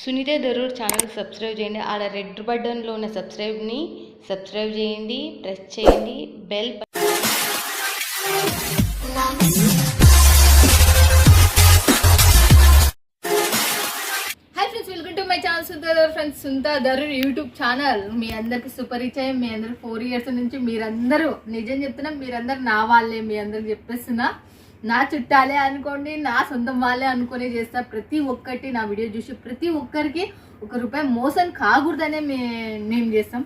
Sunitha Darur channel subscribe చేయండి. ఆడ red బటన్లో ఉన్న సబ్స్క్రైబ్ని సబ్స్క్రైబ్ చేయండి, ప్రెస్ చేయండి bell. Hi friends, welcome to my channel Sunitha Darur. Friends, Sunitha Darur YouTube channel మీ అందరికి సుపరిచయం. మీ అందరు 4 years నుంచి మీరందరూ నిజం చెప్తున్నా, మీరందరు నా వాళ్ళే, మీ అందరికి చెప్పేస్తున్నా. నా చుట్టాలే అనుకోండి, నా సొంతం వాళ్ళే అనుకునే చేస్తా. ప్రతి ఒక్కటి నా వీడియో చూసి ప్రతి ఒక్కరికి ₹1 మోసం కాకూడదనే మేము చేస్తాం.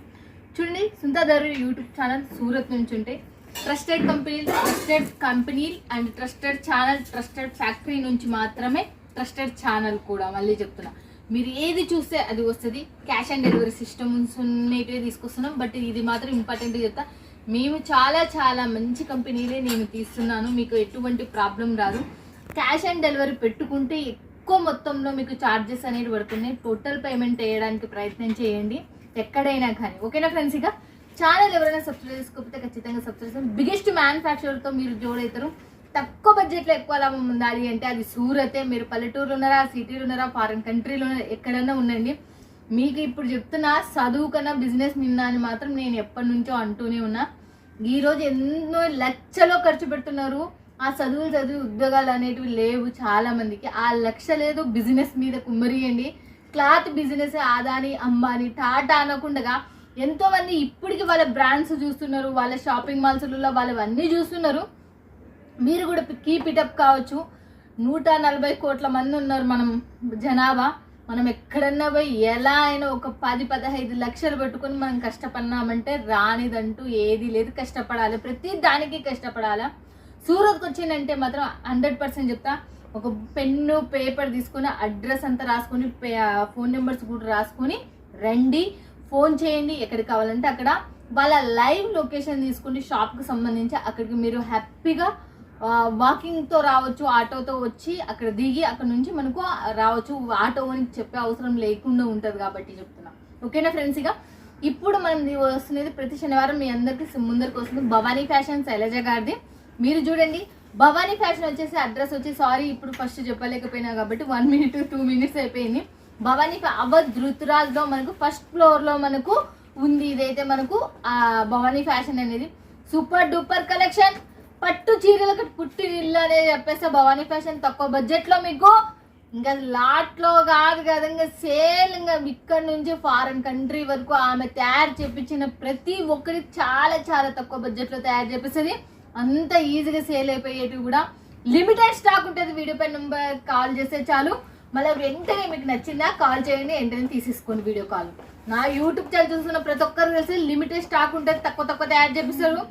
చూడండి, సునీత దరూర్ యూట్యూబ్ ఛానల్ సూరత్ నుంచి ఉంటే trusted company and trusted channel, trusted factory నుంచి మాత్రమే ట్రస్టెడ్ ఛానల్ కూడా. మళ్ళీ చెప్తున్నా, మీరు ఏది చూస్తే అది వస్తుంది. క్యాష్ ఆన్ డెలివరీ సిస్టమ్స్ ఉన్నటివే తీసుకొస్తున్నాం. బట్ ఇది మాత్రం ఇంపార్టెంట్గా చెప్తా, మేము చాలా మంచి కంపెనీలే నేను తీస్తున్నాను. మీకు ఎటువంటి ప్రాబ్లం రాదు. క్యాష్ ఆన్ డెలివరీ పెట్టుకుంటే ఎక్కువ మొత్తంలో మీకు ఛార్జెస్ అనేవి పడుతున్నాయి. టోటల్ పేమెంట్ వేయడానికి ప్రయత్నం చేయండి ఎక్కడైనా కానీ. ఓకేనా ఫ్రెండ్స్? ఇక ఛానల్ ఎవరైనా సబ్స్క్రైబ్ చేసుకోకపోతే ఖచ్చితంగా సబ్స్క్రైబ్ చేయండి. బిగ్గెస్ట్ మ్యానుఫ్యాక్చరర్తో మీరు జోడవుతారు. తక్కువ బడ్జెట్లో ఎక్కువ లాభం ఉండాలి అంటే అది సూరతే. మీరు పల్లెటూరులో ఉన్నారా, సిటీలో ఉన్నారా, ఫారెన్ కంట్రీలో ఉన్నారా, ఎక్కడన్నా ఉండండి. మీకు ఇప్పుడు చెప్తున్నా, చదువు కన్నా బిజినెస్ నిన్నా అని మాత్రం నేను ఎప్పటి నుంచో అంటూనే ఉన్నా. ఈరోజు ఎన్నో లక్షలో ఖర్చు పెడుతున్నారు. ఆ చదివి ఉద్యోగాలు అనేటివి లేవు చాలా మందికి. ఆ లక్ష లేదు బిజినెస్ మీద కుమ్మరియండి. క్లాత్ బిజినెస్ అదాని, అంబానీ, టాటా అనకుండా ఎంతో మంది ఇప్పటికి వాళ్ళ బ్రాండ్స్ చూస్తున్నారు, వాళ్ళ షాపింగ్ మాల్స్లలో వాళ్ళవన్నీ చూస్తున్నారు. మీరు కూడా కీప్ ఇట్ అప్ కావచ్చు. 140 కోట్ల మంది ఉన్నారు మనం జనాభా. మనం ఎక్కడన్నా పోయి ఎలా అయినా ఒక 10-15 లక్షలు పెట్టుకొని మనం కష్టపడినామంటే రానిదంటూ ఏది లేదు. కష్టపడాలి, ప్రతి దానికి కష్టపడాలా. సూరత్కి వచ్చిందంటే మాత్రం 100% చెప్తా. ఒక పెన్ను పేపర్ తీసుకొని అడ్రస్ అంతా రాసుకొని ఫోన్ నెంబర్స్ కూడా రాసుకొని రండి, ఫోన్ చేయండి. ఎక్కడికి కావాలంటే అక్కడ వాళ్ళ లైవ్ లొకేషన్ తీసుకుని షాప్కి సంబంధించి అక్కడికి మీరు హ్యాపీగా వాకింగ్తో రావచ్చు, ఆటోతో వచ్చి అక్కడ దిగి అక్కడ నుంచి మనకు రావచ్చు. ఆటో అని చెప్పే అవసరం లేకుండా ఉంటుంది కాబట్టి చెప్తున్నా. ఓకేనా ఫ్రెండ్స్? ఇక ఇప్పుడు మనం వస్తున్నది ప్రతి శనివారం మీ అందరికి ముందరికి వస్తుంది భవానీ ఫ్యాషన్, శైలజ గారిది. మీరు చూడండి, భవానీ ఫ్యాషన్ వచ్చేసి అడ్రస్ వచ్చి, సారీ ఇప్పుడు ఫస్ట్ చెప్పలేకపోయినా కాబట్టి 1 minute 2 minutes అయిపోయింది. భవానీ అవధ్ ధృతరాజ్లో మనకు ఫస్ట్ ఫ్లోర్లో మనకు ఉంది. ఇదైతే మనకు భవానీ ఫ్యాషన్ అనేది సూపర్ డూపర్ కలెక్షన్. పట్టు చీరలకు పుట్టి ఇల్లు అనేది చెప్పేస్తే భవానీ ఫ్యాషన్ తక్కువ బడ్జెట్లో మీకు ఇంకా లాట్లో కాదు కదా, ఇంకా సేల్, ఇంకా ఇక్కడ నుంచి ఫారెన్ కంట్రీ వరకు ఆమె తయారు చేపించిన ప్రతి ఒక్కరి చాలా తక్కువ బడ్జెట్లో తయారు చేపిస్తుంది. అంత ఈజీగా సేల్ అయిపోయేటివి కూడా. లిమిటెడ్ స్టాక్ ఉంటుంది. వీడియో పై నెంబర్ కాల్ చేస్తే చాలు. మళ్ళీ వెంటనే మీకు నచ్చిందా కాల్ చేయండి, వెంటనే తీసేసుకోండి వీడియో కాల్. నా యూట్యూబ్ ఛానల్ చూస్తున్న ప్రతి ఒక్కరు తెలిసి లిమిటెడ్ స్టాక్ ఉంటుంది. తక్కువ తయారు చేపిస్తారు.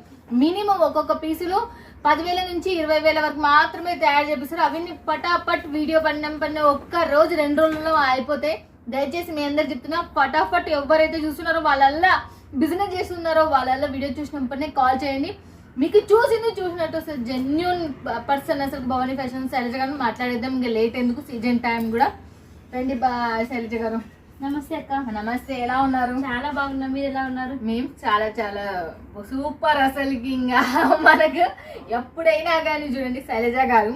మినిమం ఒక్కొక్క పీసులు 10,000 నుంచి 20,000 వరకు మాత్రమే తయారు చేపిస్తారు. అవన్నీ పటాపట్ వీడియో పడిన ఒక్క రోజు 2 రోజుల్లో అయిపోతాయి. దయచేసి మీ అందరు చెప్తున్నా, పటాపట్ ఎవరైతే చూస్తున్నారో వాళ్ళల్లా బిజినెస్ చేస్తున్నారో వాళ్ళల్లా వీడియో చూసినప్పుడే కాల్ చేయండి. మీకు చూసినట్టు అసలు జెన్యున్ పర్సన్ అసలు భవానీ ఫ్యాషన్ శైలజ గారు మాట్లాడేద్దాం. ఇంకా లేట్ ఎందుకు, సీజన్ టైం కూడా. రండి శైలజ గారు. నమస్తే అక్క. నమస్తే, ఎలా ఉన్నారు? చాలా బాగున్నా, మీరు ఎలా ఉన్నారు? మేము చాలా సూపర్. అసలుకి ఇంకా మనకు ఎప్పుడైనా కానీ చూడండి, శైలజ గారు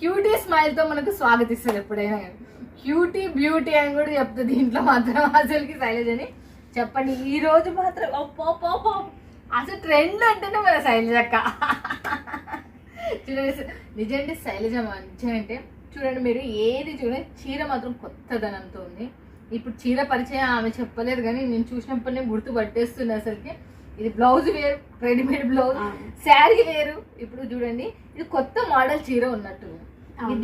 క్యూటీ స్మైల్ తో మనకు స్వాగతిస్తారు. ఎప్పుడైనా కానీ క్యూటీ బ్యూటీ అని కూడా చెప్తుంది దీంట్లో మాత్రం. అసలుకి శైలజని చెప్పండి, ఈ రోజు మాత్రం అసలు ట్రెండ్ అంటేనే మన శైలజక్క. చూడండి, నిజండి శైలజ మంచిగా అంటే చూడండి, మీరు ఏది చూడండి, చీర మాత్రం కొత్తదనంతో ఉంది. ఇప్పుడు చీర పరిచయం ఆమె చెప్పలేదు కానీ నేను చూసినప్పుడే గుర్తు పట్టేస్తుంది. అసలుకి ఇది బ్లౌజ్ వేరు, రెడీమేడ్ బ్లౌజ్, శారీ వేరు. ఇప్పుడు చూడండి, ఇది కొత్త మోడల్ చీర ఉన్నట్టు.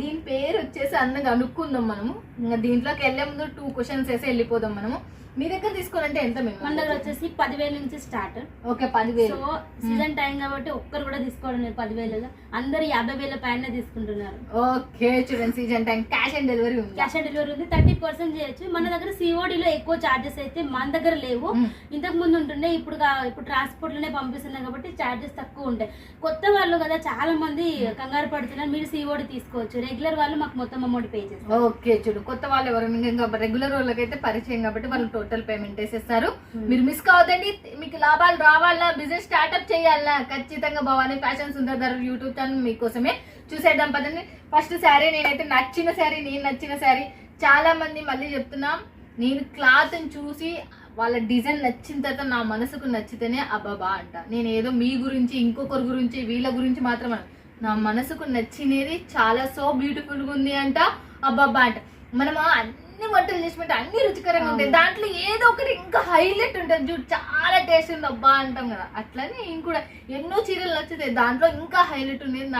దీని పేరు వచ్చేసి అందంగా అనుకుందాం మనము. ఇంకా దీంట్లోకి వెళ్ళే ముందు 2 questions వేసి వెళ్ళిపోదాం మనము. మీ దగ్గర తీసుకోవాలంటే ఎంత? మన దగ్గర వచ్చేసి 10,000 నుంచి start. Okay, 10,000. So season time కాబట్టి ఒక్కరు కూడా తీసుకోవడం లేదు 10,000. అందరు 50,000 పైన తీసుకుంటున్నారు. ఓకే, చూడండి, season time cash on delivery ఉంది. క్యాష్ ఆన్ డెలివరీ ఉంది, 30% చేయొచ్చు. మన దగ్గర సిఓడిలో ఎక్కువ చార్జెస్ అయితే మన దగ్గర లేవు. ఇంతకు ముందు ఉంటుండే, ఇప్పుడు ట్రాన్స్పోర్ట్ లోనే పంపిస్తున్నాం కాబట్టి చార్జెస్ తక్కువ ఉంటాయి. కొత్త వాళ్ళు కదా చాలా మంది కంగారు పడుతున్నారు. మీరు సిఓడి తీసుకోవచ్చు. రెగ్యులర్ వాళ్ళు మాకు మొత్తం అమౌంట్ పే చేస్తారు. ఓకే, చూడు, కొత్త వాళ్ళు ఎవరైనా ఇంకా రెగ్యులర్ వాళ్ళకైతే పరిచయం కాబట్టి వాళ్ళు టోటల్ పేమెంట్ వేసేస్తారు. మీరు మిస్ కావద్దండి. మీకు లాభాలు రావాలా, బిజినెస్ స్టార్ట్అప్ చేయాలా, ఖచ్చితంగా Bhavani fashion Sundar Darur YouTube channel మీకోసమే. చూసేద్దాం పదండి. ఫస్ట్ శారీ, నేనైతే నచ్చిన శారీ చాలా మంది మళ్ళీ చెప్తున్నాం, నేను క్లాత్ చూసి వాళ్ళ డిజైన్ నచ్చిన తర్వాత నా మనసుకు నచ్చితేనే అబ్బాబా అంట. నేను ఏదో మీ గురించి ఇంకొకరి గురించి వీళ్ళ గురించి మాత్రం నా మనసుకు నచ్చినది చాలా సో బ్యూటిఫుల్ గా ఉంది అంట అబ్బాబా అంట. మనం అన్ని వంటలు చేసినట్టు అన్ని రుచికరంగా ఉంటాయి, దాంట్లో ఏదో ఒకటి ఇంకా హైలైట్ ఉంటుంది చూడు, చాలా టేస్ట్ ఉంది అబ్బా అంటాం కదా. అట్లనే ఇంకూడా ఎన్నో చీరలు నచ్చుతాయి, దాంట్లో ఇంకా హైలైట్ ఉండేది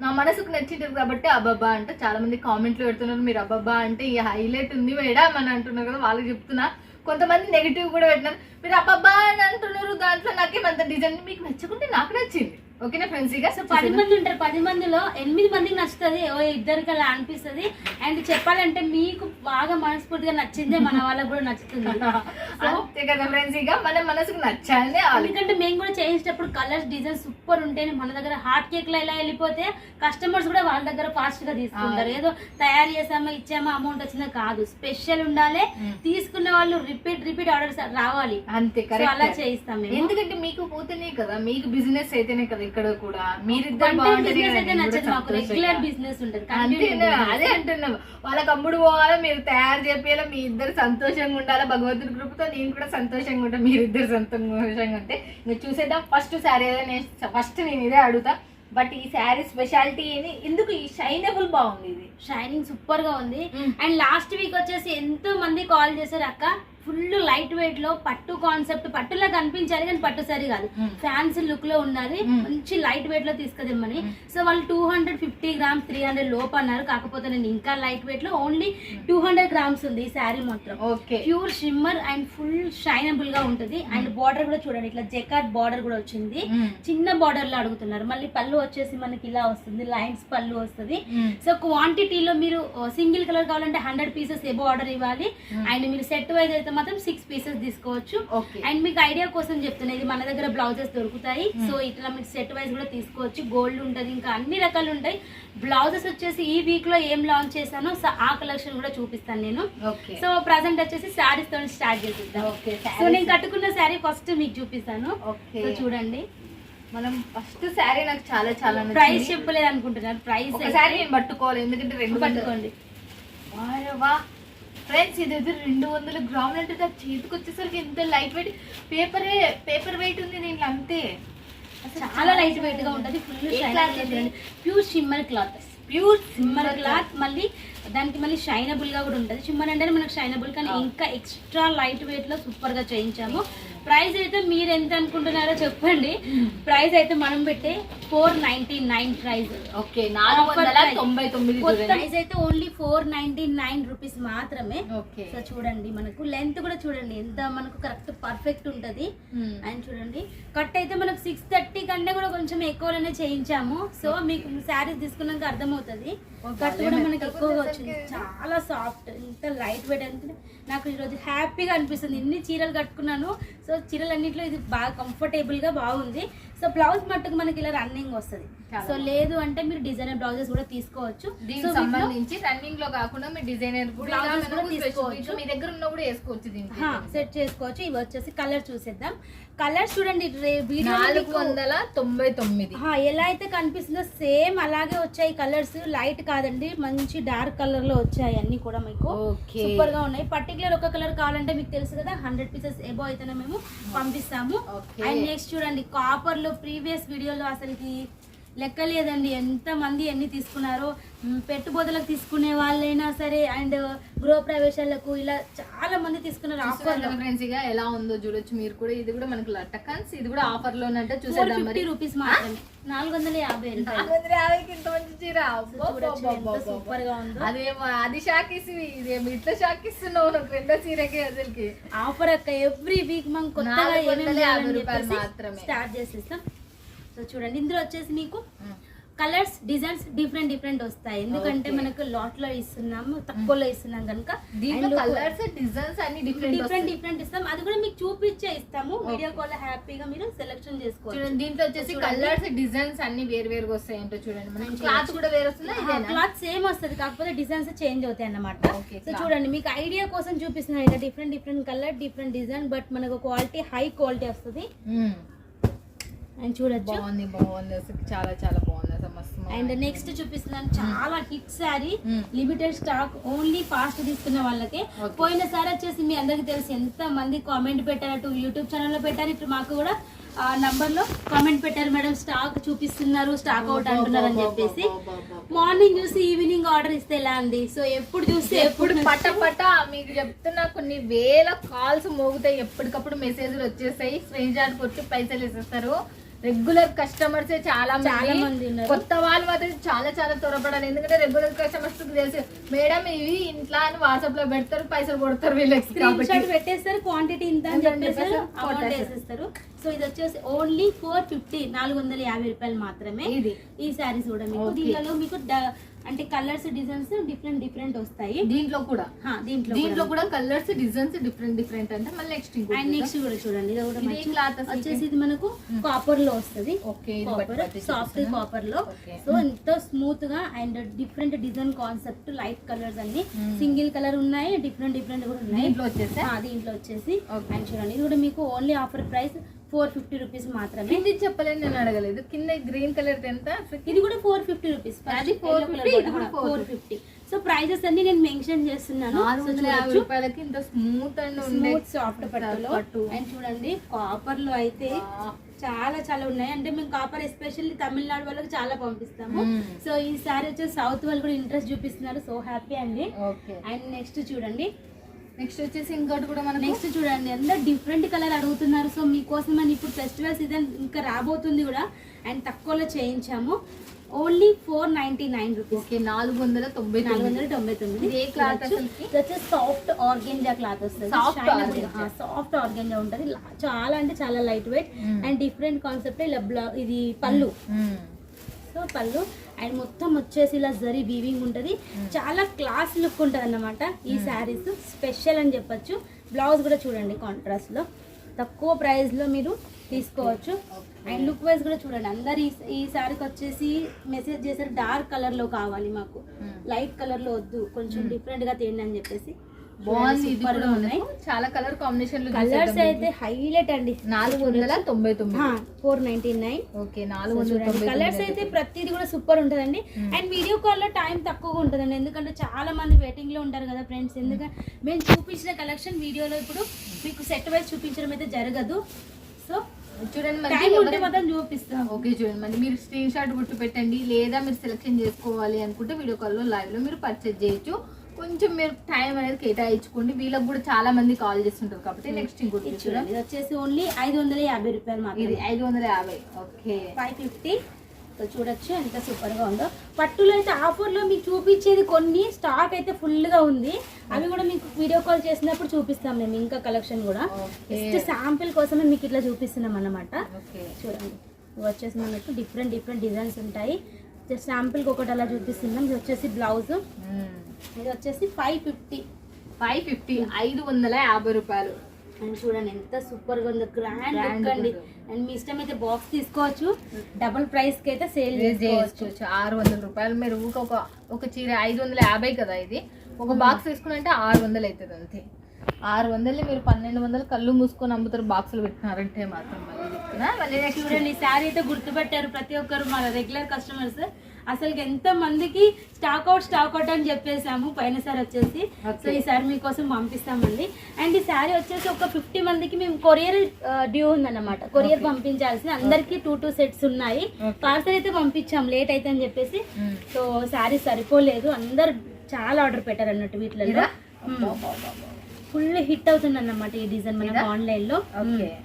నా మనసుకు నచ్చింది కాబట్టి అబ్బాబా అంటే. చాలా మంది కామెంట్లు పెడుతున్నారు, మీరు అబ్బాబా అంటే ఈ హైలైట్ ఉంది మేడం అని అంటున్నారు కదా, వాళ్ళకి చెప్తున్నా. కొంతమంది నెగిటివ్ కూడా పెట్టినారు, మీరు అబ్బాబా అని అంటున్నారు, దాంట్లో నాకేమంత డిజైన్ మీకు నచ్చుకుంటే నాకు నచ్చింది. ఓకేనా ఫ్రెండ్స్? ఇక 10 మంది ఉంటారు, 10 మందిలో 8 మందికి నచ్చుతుంది, ఇద్దరికి అలా అనిపిస్తుంది. అండ్ చెప్పాలంటే మీకు బాగా మనస్ఫూర్తిగా నచ్చిందే మన వాళ్ళకి కూడా నచ్చుతుంది. అంతే కదా ఫ్రెండ్స్, ఇక మన మనసుకు నచ్చాలి. ఎందుకంటే మేము కూడా చేసేటప్పుడు కలర్స్ డిజైన్ సూపర్ ఉంటేనే మన దగ్గర హాట్ కేక్ లో ఇలా వెళ్ళిపోతే కస్టమర్స్ కూడా వాళ్ళ దగ్గర ఫాస్ట్ గా తీసుకుంటారు. ఏదో తయారు చేసామా ఇచ్చామా అమౌంట్ వచ్చిందా కాదు, స్పెషల్ ఉండాలి, తీసుకునే వాళ్ళు రిపీట్ ఆర్డర్స్ రావాలి. అంతే కదా, అలా చేయిస్తాం. ఎందుకంటే మీకు పోతేనే కదా, మీకు బిజినెస్ అయితేనే కదా ఇక్కడ కూడా మీరిద్దరు రెగ్యులర్ బిజినెస్ ఉంటుంది. అదే అంటున్నాం, వాళ్ళకి అమ్ముడు పోవాలా, మీరు తయారు చేయాలా, మీ ఇద్దరు సంతోషంగా ఉండాలా. భగవంతుడి కృపతో నేను కూడా సంతోషంగా ఉంటాను, మీరిద్దరు సంతోషంగా ఉంటే. మీరు చూసేద్దాం ఫస్ట్ శారీ. ఫస్ట్ నేను ఇదే అడుగుతా, బట్ ఈ శారీ స్పెషాలిటీ ఏంది, ఎందుకు ఈ షైనబుల్ బాగుంది, ఇది షైనింగ్ సూపర్ గా ఉంది. అండ్ లాస్ట్ వీక్ వచ్చేసి ఎంతో మంది కాల్ చేశారు, అక్క ఫుల్ లైట్ వెయిట్ లో పట్టు కాన్సెప్ట్, పట్టులా కనిపించాలి కానీ పట్టు సారీ కాదు, ఫ్యాన్సీ లుక్ లో ఉండాలి, మంచి లైట్ వెయిట్ లో తీసుకుదిమ్మని. సో వాళ్ళు 250 గ్రామ్స్ 300 లోపు అన్నారు, కాకపోతే నేను ఇంకా లైట్ వెయిట్ లో ఓన్లీ 200 గ్రామ్స్ ఉంది ఈ శారీ మాత్రం. ప్యూర్ షిమ్మర్ అండ్ ఫుల్ షైనబుల్ గా ఉంటుంది. అండ్ బార్డర్ కూడా చూడండి, ఇట్లా జెకార్డ్ బార్డర్ కూడా వచ్చింది, చిన్న బార్డర్ లో అడుగుతున్నారు. మళ్ళీ పళ్ళు వచ్చేసి మనకి ఇలా వస్తుంది, లైన్స్ పళ్ళు వస్తుంది. సో క్వాంటిటీలో మీరు సింగిల్ కలర్ కావాలంటే 100 పీసెస్ ఎబో ఆర్డర్ ఇవ్వాలి. అండ్ మీరు సెట్ వైజ్ అయితే మాత్రం 6 పీసెస్ తీసుకోవచ్చు. అండ్ మీకు ఐడియా కోసం చెప్తున్నది, మన దగ్గర బ్లౌజెస్ దొరుకుతాయి. సో ఇట్లా మీకు సెట్ వైజ్ కూడా తీసుకోవచ్చు. గోల్డ్ ఉంటుంది, ఇంకా అన్ని రకాలు ఉంటాయి. బ్లౌజెస్ వచ్చేసి ఈ వీక్ లో ఏం లాంచ్ చేశానో ఆ కలెక్షన్ కూడా చూపిస్తాను నేను. సో ప్రెసెంట్ వచ్చేసి శారీస్ తో స్టార్ట్ చేసిద్దాం. సో నేను కట్టుకున్న శారీ ఫస్ట్ మీకు చూపిస్తాను. సో చూడండి, మనం ఫస్ట్ శారీ నాకు చాలా చాలా ప్రైస్ చెప్పలేదు అనుకుంటున్నారు. ప్రైస్ శారీ నేను పట్టుకోవాలి, ఎందుకంటే 2 పట్టుకోండి. ఫ్రెండ్స్ ఇది 200 గ్రాములు అంటే నాకు చేతికి వచ్చేసరికి ఎంత లైట్ వెయిట్, పేపర్ వెయిట్ ఉంది దీంట్లో, అంతే చాలా లైట్ వెయిట్ గా ఉంటది. Full pure shimmer cloth, pure shimmer cloth. మళ్ళీ దానికి మళ్ళీ షైనబుల్ గా కూడా ఉంటుంది. షిమ్మర్ అంటే మనకు షైనబుల్, కానీ ఇంకా ఎక్స్ట్రా లైట్ వెయిట్ లో సూపర్ గా చేయించాము. ప్రైస్ అయితే మీరు ఎంత అనుకుంటున్నారో చెప్పండి. ప్రైస్ అయితే మనం పెట్టే 499 ప్రైస్. ఓకే, 499. ప్రైస్ అయితే ఓన్లీ 499 రూపీస్ మాత్రమే. సో చూడండి, మనకు లెంత్ కూడా చూడండి ఎంత మనకు కరెక్ట్ పర్ఫెక్ట్ ఉంటది. అండ్ చూడండి, కట్ అయితే మనకు 630 కంటే కూడా కొంచెం ఎక్కువలోనే చేయించాము. సో మీకు శారీస్ తీసుకున్నాక అర్థమవుతుంది. కట్ కూడా మనకి ఎక్కువగా వచ్చింది, చాలా సాఫ్ట్, ఇంత లైట్ వెయిట్ అంటే నాకు ఈరోజు హ్యాపీగా అనిపిస్తుంది. ఇన్ని చీరలు కట్టుకున్నాను, సో చీరలన్నింటిలో ఇది బాగా కంఫర్టబుల్ గా బాగుంది. సో బ్లౌజ్ మట్టుకు మనకి ఇలా రన్నింగ్ వస్తుంది. సో లేదు అంటే మీరు డిజైనర్ బ్లౌజెస్ కూడా తీసుకోవచ్చు. దీనికి సంబంధించి రన్నింగ్ లో కాకుండా మీరు డిజైనర్ బ్లౌజెస్ కూడా తీసుకోవచ్చు, మీ దగ్గర ఉన్న కూడా వేసుకోవచ్చు, దీనికి సెట్ చేసుకోవచ్చు. ఇవి వచ్చేసి కలర్ చూసేద్దాం. కలర్స్ చూడండి, 499. ఎలా అయితే కనిపిస్తుందో సేమ్ అలాగే వచ్చాయి కలర్స్. లైట్ కాదండి, మంచి డార్క్ కలర్ లో వచ్చాయి అన్ని కూడా మీకు సూపర్ గా ఉన్నాయి. పర్టికులర్ ఒక కలర్ కావాలంటే మీకు తెలుసు కదా, 100 పీసెస్ ఎబో అయితేనే మేము పంపిస్తాము. అండ్ నెక్స్ట్ చూడండి, కాపర్ లో ప్రీవియస్ వీడియోలో అసలుకి లెక్క లేదండి ఎంత మంది ఎన్ని తీసుకున్నారో. పెట్టుబడులకు తీసుకునే వాళ్ళైనా సరే అండ్ గృహ ప్రవేశాలకు ఇలా చాలా మంది తీసుకున్నారు ఆఫర్ లో. ఫ్రెండ్స్ ఇక ఎలా ఉందో చూడొచ్చు మీరు కూడా. ఇది కూడా మనకు లటకన్స్, ఇది కూడా ఆఫర్ లోనంటే చూసేద్దాం. 50 రూపీస్ మాత్రమే, 450. 450కి ఇంత మంచి చీర సూపర్ గా ఉంది. అదేమో అది షాక్ ఇసి, ఇదేమో ఇట్లా షాక్ ఇస్తున్నావు నాకు 2 చీరకి. అసలుకి ఆఫర్ అక్క, ఎవ్రీ వీక్ మనం కొత్తగా 450 రూపాయలు మాత్రమే స్టార్ట్ చేసేస్తాం. సో చూడండి, ఇందులో వచ్చేసి మీకు కలర్స్ డిజైన్స్ డిఫరెంట్ వస్తాయి. ఎందుకంటే మనకు లాట్ లో ఇస్తున్నాము, తక్కువలో ఇస్తున్నాం కనుక కలర్స్ డిజైన్స్ అన్ని డిఫరెంట్ ఇస్తాం. అది కూడా మీకు చూపించే ఇస్తాము. వీడియో కాల్ హ్యాపీగా మీరు సెలెక్షన్ చేసుకోవచ్చు. దీంట్లో వచ్చేసి కలర్స్ డిజైన్స్ అన్ని వేరుగా వస్తాయి అంటే చూడండి. మనకి క్లాత్ కూడా వేరు వస్తుంది, క్లాత్ సేమ్ వస్తుంది, కాకపోతే డిజైన్స్ చేంజ్ అవుతాయి అన్నమాట. సో చూడండి, మీకు ఐడియా కోసం చూపిస్తున్నాను. ఇలా different colour, different design, but మనకు క్వాలిటీ హై క్వాలిటీ వస్తుంది. అండ్ చూడొచ్చు, బాగుంది అసలు, చాలా బాగుంది అసలు, అండ్ నెక్స్ట్ చూపిస్తున్నాను చాలా hit sari, limited stock, only fast తీసుకున్న వాళ్ళకే. పోయినసారి వచ్చేసి మీ అందరికి తెలుసు ఎంత మంది కామెంట్ పెట్టారు, యూట్యూబ్ ఛానల్లో పెట్టారు, ఇప్పుడు మాకు కూడా నంబర్ లో కామెంట్ పెట్టారు మేడం స్టాక్ చూపిస్తున్నారు, స్టాక్ అవుట్ అంటున్నారు అని చెప్పేసి. మార్నింగ్ చూసి ఈవినింగ్ ఆర్డర్ ఇస్తే ఎలా అండి? సో ఎప్పుడు చూస్తే ఎప్పుడు పట్ట మీకు చెప్తున్నా కొన్ని వేల కాల్స్ మోగుతాయి, ఎప్పటికప్పుడు మెసేజ్లు వచ్చేస్తాయి, స్క్రీన్ షాట్ కొట్టి పైసలు వేసేస్తారు. రెగ్యులర్ కస్టమర్స్ చాలా మంది ఉన్నారు, కొత్త వాళ్ళు మాత్రం చాలా చాలా త్వరపడాలి. ఎందుకంటే రెగ్యులర్ కస్టమర్స్ తెలుసు మేడం ఇవి ఇంట్లో అని వాట్సాప్ లో పెడతారు, పైసలు కొడతారు, వీళ్ళకి స్క్రీన్ షాట్ పెట్టేస్తారు, క్వాంటిటీ ఇంత అని చెప్పేసి అమౌంట్ వేసేస్తారు. సో ఇది వచ్చేసి ఓన్లీ 450, 450 రూపాయలు మాత్రమే. ఇది ఈ శారీస్ కూడా మీకు దీనిలో మీకు అంటే కలర్స్ డిజైన్స్ డిఫరెంట్ వస్తాయి. దీంట్లో కూడా కలర్స్ డిజైన్స్ డిఫరెంట్ అంటే మళ్ళీ నెక్స్ట్ కూడా చూడండి, ఇది కూడా క్లాత్ వచ్చేసి ఇది మనకు కాపర్ లో వస్తుంది, సాఫ్ట్ కాపర్ లో. సో ఎంతో స్మూత్ గా and different design concept, light colours అన్ని సింగిల్ కలర్ ఉన్నాయి, డిఫరెంట్ కూడా ఉన్నాయి దీంట్లో వచ్చేసి. అండ్ చూడండి ఇది కూడా మీకు ఓన్లీ ఆఫర్ ప్రైస్ 450 రూపీస్ మాత్రమే. ఇది చెప్పలేదు, నేను అడగలేదు. కింద గ్రీన్ కలర్ ఎంత? ఇది కూడా 450 రూపీస్, 450. సో ప్రైజెస్ అన్ని నేను మెన్షన్ చేస్తున్నాను. 650 రూపాయలకి ఇంత స్మూత్ అండ్ స్మూత్ సాఫ్ట్ పట్టు. అండ్ చూడండి కాపర్ లో అయితే చాలా ఉన్నాయి. అంటే మేము కాపర్ ఎస్పెషల్లీ తమిళనాడు వాళ్ళకి చాలా పంపిస్తాము. సో ఈ సారీ వచ్చేసి సౌత్ వాళ్ళు కూడా ఇంట్రెస్ట్ చూపిస్తున్నారు, సో హ్యాపీ అండి. అండ్ నెక్స్ట్ చూడండి, నెక్స్ట్ వచ్చేసి ఇంకోటి కూడా మనకి నెక్స్ట్ చూడండి, అందరు డిఫరెంట్ కలర్ అడుగుతున్నారు. సో మీకోసం అని ఇప్పుడు ఫెస్టివల్ సీజన్ ఇంకా రాబోతుంది కూడా, అండ్ తక్కువలో చేయించాము. Only 499 rupees, 499. ఏ క్లాత్ వచ్చేసి సాఫ్ట్ ఆర్గెంజా క్లాత్ వస్తుంది, సాఫ్ట్ ఆర్గెంజా ఉంటుంది. చాలా అంటే చాలా light weight and different concept. ఇలా ఇది పళ్ళు, సో పళ్ళు అండ్ మొత్తం వచ్చేసి ఇలా జరీ వీవింగ్ ఉంటుంది, చాలా క్లాస్ లుక్ ఉంటుంది అన్నమాట. ఈ శారీస్ స్పెషల్ అని చెప్పొచ్చు. బ్లౌజ్ కూడా చూడండి కాంట్రాస్ట్ లో, తక్కువ ప్రైస్ లో మీరు తీసుకోవచ్చు. అండ్ లుక్ వైజ్ కూడా చూడండి, అందరు ఈ శారీకి వచ్చేసి మెసేజ్ చేశారు డార్క్ కలర్ లో కావాలి మాకు, లైట్ కలర్ లో వద్దు, కొంచెం డిఫరెంట్ గా తేండి అని చెప్పేసి. బాగుంది, ఉన్నాయి చాలా కలర్ కాంబినేషన్. కలర్స్ అయితే హైలైట్ అండి. 499, 499. ఓకే 499 కలర్స్ అయితే ప్రతిది కూడా సూపర్ ఉంటుందండి. అండ్ వీడియో కాల్ లో టైం తక్కువగా ఉంటుందండి, ఎందుకంటే చాలా మంది వెయిటింగ్ లో ఉంటారు కదా ఫ్రెండ్స్. ఎందుకంటే మేము చూపించిన కలెక్షన్ వీడియోలో ఇప్పుడు మీకు సెట్ వైజ్ చూపించడం అయితే జరగదు. సో చూడండి, టైం ఉంటే మాత్రం చూపిస్తాం. ఓకే చూడండి, మరి మీరు స్క్రీన్ షాట్ గుర్తు పెట్టండి, లేదా మీరు సెలెక్షన్ చేసుకోవాలి అనుకుంటే వీడియో కాల్ లో లైవ్ లో మీరు పర్చేజ్ చేయొచ్చు. కొంచెం మీరు టైం అనేది కేటాయించుకోండి, వీళ్ళకి కూడా చాలా మంది కాల్ చేస్తుంటారు కాబట్టి. నెక్స్ట్ ఇంకోటి చూడండి, ఇది వచ్చేసి ఓన్లీ 550 రూపాయలు మాత్రం. ఇది 550, ఓకే 550. సో చూడొచ్చు ఎంత సూపర్ గా ఉందో. పట్టులో అయితే ఆఫర్ లో మీకు చూపించేది కొన్ని స్టాక్ అయితే ఫుల్ గా ఉంది, అవి కూడా మీకు వీడియో కాల్ చేసినప్పుడు చూపిస్తాం మేము. ఇంకా కలెక్షన్ కూడా జస్ట్ శాంపిల్ కోసమే మీకు ఇట్లా చూపిస్తున్నాం అన్నమాట. చూడండి ఇవి వచ్చేసి మనకు డిఫరెంట్ డిజైన్స్ ఉంటాయి. జస్ట్ శాంపిల్కి ఒకటి అలా చూపిస్తున్నాం. ఇది వచ్చేసి బ్లౌజ్, ఇది వచ్చేసి 550, 550 రూపాయలు. అండ్ చూడండి ఎంత సూపర్ గా ఉందో, గ్రాండ్ లుక్ అండి. అండ్ మీ ఇష్టం అయితే బాక్స్ తీసుకోవచ్చు, డబుల్ ప్రైస్ కి అయితే సేల్ చేసుకోవచ్చు. 600 రూపాయలు. మీరు ఒక చీర 550 కదా, ఇది ఒక బాక్స్ తీసుకున్నంటే 600 అవుతుంది అంతే. 600 మీరు 1200 కళ్ళు మూసుకొని అమ్ముతారు బాక్సులు పెట్టినారంటే మాత్రం. చూడండి ఈ శారీ అయితే గుర్తుపెట్టారు ప్రతి ఒక్కరు మన రెగ్యులర్ కస్టమర్స్. అసలు ఎంత మందికి స్టాక్ అవుట్ అని చెప్పేసాము పోయినసారి వచ్చేసి. సో ఈసారి మీకోసం పంపిస్తామండి. అండ్ ఈ శారీ వచ్చేసి ఒక 50 మందికి మేము కొరియర్ డ్యూ ఉందన్నమాట, కొరియర్ పంపించాల్సి. అందరికి 2 సెట్స్ ఉన్నాయి. పార్సల్ అయితే పంపించాం, లేట్ అయితే అని చెప్పేసి. సో శారీ సరిపోలేదు, అందరు చాలా ఆర్డర్ పెట్టారు అన్నట్టు. వీటిలో ఫుల్ హిట్ అవుతుంది అన్నమాట ఈ డిజైన్ మనకు ఆన్లైన్ లో.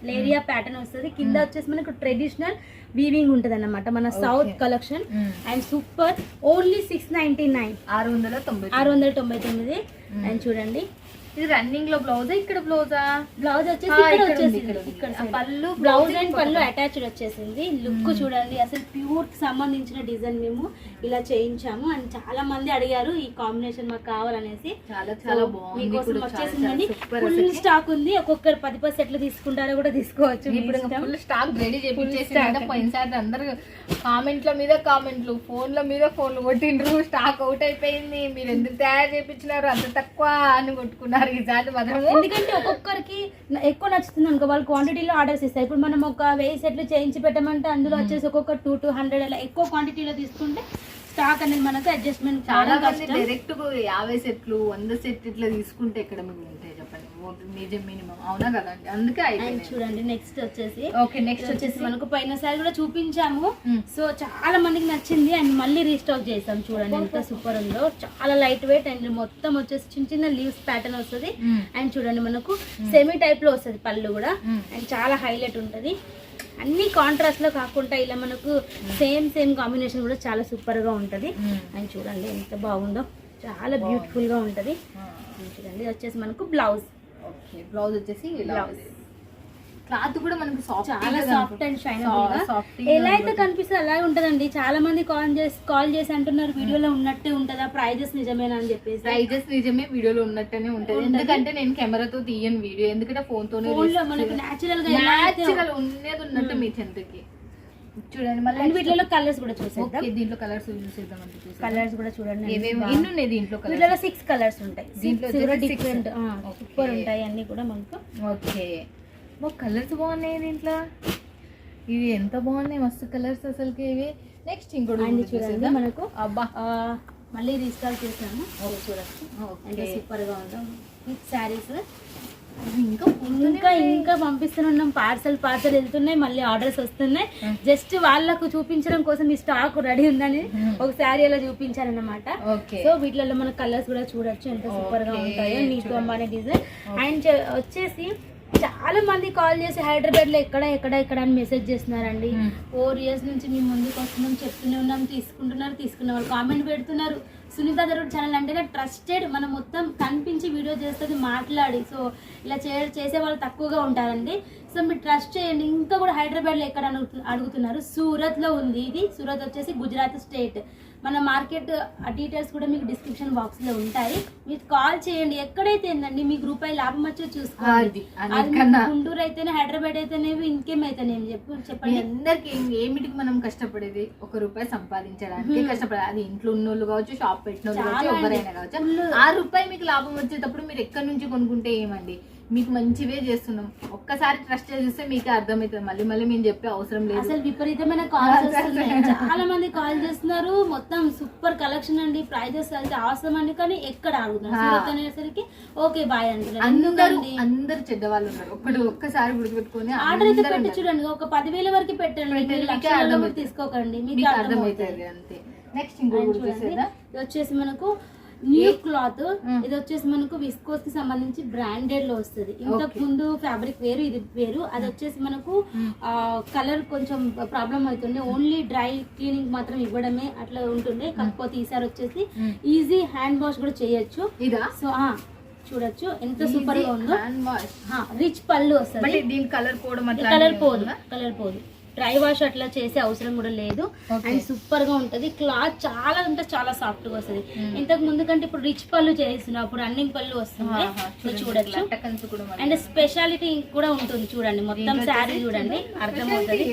లేరియా ప్యాటర్న్ వస్తుంది, కింద వచ్చేసి మనకు ట్రెడిషనల్ వీవింగ్ ఉంటది అన్నమాట, మన south collection. And super, only 699, 699. And చూడండి ఇది రన్నింగ్ లో బ్లౌజ్, ఇక్కడ బ్లౌజ్ వచ్చేసి ఇక్కడ పళ్ళు, బ్లౌజ్ అండ్ పళ్ళు అటాచ్డ్ వచ్చేసింది. లుక్ చూడండి, అసలు ప్యూర్ కి సంబంధించిన డిజైన్ మేము ఇలా చేయించాము. అండ్ చాలా మంది అడిగారు ఈ కాంబినేషన్ మాకు కావాలనేసి. చాలా మీకోసం వచ్చేసిందండి, ఫుల్ స్టాక్ ఉంది. ఒక్కొక్కరు 10 సెట్లు తీసుకుంటారో కూడా తీసుకోవచ్చు. ఇప్పుడు ఫుల్ స్టాక్ రెడీ చేయించేసి పోయినసారి అందరు కామెంట్ల మీద కామెంట్లు, ఫోన్ల మీద ఫోన్లు కొట్టిండ్రు, స్టాక్ అవుట్ అయిపోయింది, మీరు ఎందుకు తయారు చేయించినారు అంత తక్కువ అని కొట్టుకున్నారు. ఈసారి మాత్రం ఎందుకంటే ఒక్కొక్కరికి ఎక్కువ నచ్చుతుంది అనుకో వాళ్ళు క్వాంటిటీలో ఆర్డర్స్ ఇస్తారు. ఇప్పుడు మనం ఒక 1000 సెట్లు చేయించి పెట్టమంటే అందులో వచ్చేసి ఒక్కొక్క 200 అలా ఎక్కువ క్వాంటిటీలో తీసుకుంటే స్టాక్ అనేది మనకు అడ్జస్ట్మెంట్ చాలా మంది డైరెక్ట్ 50 సెట్లు 100 సెట్లు ఇట్లా తీసుకుంటే ఎక్కడ మీకు ఉంటాయి చెప్పండి, నిజం మినిమం అవునా కదండి, అందుకే అయిపోయింది. చూడండి నెక్స్ట్ వచ్చేసి ఓకే నెక్స్ట్ వచ్చేసి మనకు పోయినసారి కూడా చూపించాము, సో చాలా మందికి నచ్చింది అండ్ మళ్ళీ రీస్టాక్ చేసాం. చూడండి ఎంత సూపర్ ఉందో, చాలా లైట్ వెయిట్ అండ్ మొత్తం వచ్చేసి చిన్న చిన్న లీవ్స్ ప్యాటర్న్ వస్తుంది అండ్ చూడండి మనకు సెమీ టైప్ లో వస్తుంది పళ్ళు కూడా అండ్ చాలా హైలైట్ ఉంటది. అన్ని కాంట్రాస్ట్ లో కాకుండా ఇలా మనకు సేమ్ కాంబినేషన్ కూడా చాలా సూపర్ గా ఉంటది అండ్ చూడండి ఎంత బాగుందో, చాలా బ్యూటిఫుల్ గా ఉంటది. చూడండి ఇది వచ్చేసి మనకు బ్లౌజ్. ఓకే బ్లౌజ్ వచ్చేసి బ్లౌజ్ క్లాత్ కూడా మనకు చాలా సాఫ్ట్ అండ్ షైనబుల్ ఎలా అయితే కనిపిస్తే అలా ఉంటదండి. చాలా మంది కాల్ చేసి అంటున్నారు వీడియోలో ఉన్నట్టే ఉంటదా, ప్రైజెస్ నిజమేనా అని చెప్పేసి. ప్రైజెస్ నిజమే, వీడియోలో ఉన్నట్టనే ఉంటది. ఎందుకంటే నేను కెమెరాతో తీయను వీడియో, ఎందుకంటే ఫోన్ తోనే మనకు నేచురల్ ఉన్నది ఉన్నట్టు మీ చెంతకి. చూడండి మళ్ళీ వీటిలో కలర్స్ కూడా చూసేద్దాం. దీంట్లో కలర్స్ చూసేద్దాం. కలర్స్ కూడా చూడండి ఎన్ని ఉన్నాయి దీంట్లో. వీటిలో 6 కలర్స్ ఉంటాయి. దీంట్లో డిఫరెంట్ సూపర్ ఉంటాయి అన్ని కూడా మనకు. ఓకే కలర్స్ బాగున్నాయి దీంట్లో, ఇవి ఎంత బాగున్నాయి మస్తు కలర్స్ అసలుకి ఇవి. నెక్స్ట్ ఇంకోటి చూడండి మనకు అబ్బా మళ్ళీ రీస్టాల్ చేసాము, చూడచ్చు ఎంత సూపర్ గా ఉందో. శారీస్ ఇంకా పంపిస్తున్నాం, పార్సల్ వెళ్తున్నాయి, మళ్ళీ ఆర్డర్స్ వస్తున్నాయి. జస్ట్ వాళ్ళకు చూపించడం కోసం ఈ స్టాక్ రెడీ ఉందని ఒక శారీ అలా చూపించారన్నమాట. సో వీటిలో మన కలర్స్ కూడా చూడొచ్చు ఎంత సూపర్ గా ఉంటాయో, నీకు అంబానీ డిజైన్. అండ్ వచ్చేసి చాలా మంది కాల్ చేసి హైదరాబాద్ లో ఎక్కడ అని మెసేజ్ చేస్తున్నారండి. 4 years నుంచి మేము ముందుకు వస్తున్నాం, చెప్తూనే ఉన్నాం, తీసుకున్న వాళ్ళు కామెంట్ పెడుతున్నారు. సునీత దరుడు ఛానల్ అంటే ట్రస్టెడ్, మనం మొత్తం కనిపించి వీడియో చేస్తుంది మాట్లాడి. సో ఇలా చేసే వాళ్ళు తక్కువగా ఉంటారండి. సో మీరు ట్రస్ట్ చేయండి. ఇంకా కూడా హైదరాబాద్లో ఎక్కడ అడుగుతున్నారు, సూరత్లో ఉంది. ఇది సూరత్ వచ్చేసి గుజరాత్ స్టేట్. మన మార్కెట్ డీటెయిల్స్ కూడా మీకు డిస్క్రిప్షన్ బాక్స్లో ఉంటాయి, మీరు కాల్ చేయండి. ఎక్కడైతే ఏందండి మీకు రూపాయి లాభం వచ్చే చూసుకోండి. గుంటూరు అయితేనే హైదరాబాద్ అయితేనేవి ఇంకేమైతేనేమి చెప్పండి. అందరికి ఏమిటికి మనం కష్టపడేది 1 రూపాయి సంపాదించడానికి కష్టపడాలి. అది ఇంట్లో ఉన్నోళ్ళు కావచ్చు, షాప్ పెట్టిన వాళ్ళు కావచ్చు, ఎవరైనా కావచ్చు. ఆ రూపాయి మీకు లాభం వచ్చేటప్పుడు మీరు ఎక్కడి నుంచి కొనుక్కుంటే ఏమండి, మీకు మంచివే చేస్తున్నాం. ఒక్కసారి ట్రస్ట్ చేస్తే మీకే అర్థమవుతుంది. మళ్ళీ మేము చెప్పే అవసరం లేదు. అసలు విపరీతమైన కాల్స్ వస్తున్నాయి, చాలా మంది కాల్ చేస్తున్నారు. మొత్తం సూపర్ కలెక్షన్ అండి, ప్రైజెస్ అయితే అవసరం అండి, కానీ ఎక్కడ అడుగుతున్నారు అనేసరికి ఓకే బాయ్ అంటున్నారు. అందరు చెడ్డవాళ్ళు ఉన్నారు. ఒక్కసారి గుర్తుపెట్టుకుని ఆర్డర్ అయితే పెట్టి చూడండి, ఒక 10,000 వరకు పెట్టండి, తీసుకోకండి, మీకు అర్థమవుతుంది అంతే. నెక్స్ట్ ఇంకోటి వచ్చేసి మనకు న్యూ క్లాత్. ఇది వచ్చేసి మనకు విస్కోస్ కి సంబంధించి బ్రాండెడ్ లో వస్తుంది. ఇంతకు ముందు ఫ్యాబ్రిక్ వేరు, ఇది వేరు. అది వచ్చేసి మనకు కలర్ కొంచెం ప్రాబ్లం అవుతుంది, ఓన్లీ డ్రై క్లీనింగ్ మాత్రం ఇవ్వడమే అట్లా ఉంటుంది. కాకపోతే ఈసారి వచ్చేసి ఈజీ హ్యాండ్ వాష్ కూడా చేయొచ్చు. సో చూడొచ్చు ఎంత సూపర్ గా ఉందో. రిచ్ పళ్ళు వస్తుంది, కలర్ పోదు. డ్రై వాష్ అట్లా చేసే అవసరం కూడా లేదు అండ్ సూపర్ గా ఉంటది. క్లాత్ చాలా అంటే చాలా సాఫ్ట్ గా వస్తుంది. ఇంతకు ముందు కంటే ఇప్పుడు రిచ్ పళ్ళు చేస్తున్నాం, అప్పుడు రన్నింగ్ పళ్ళు వస్తుంది. చూడొచ్చు అండ్ స్పెషాలిటీ కూడా ఉంటుంది. చూడండి మొత్తం శారీ చూడండి అర్థమవుతుంది.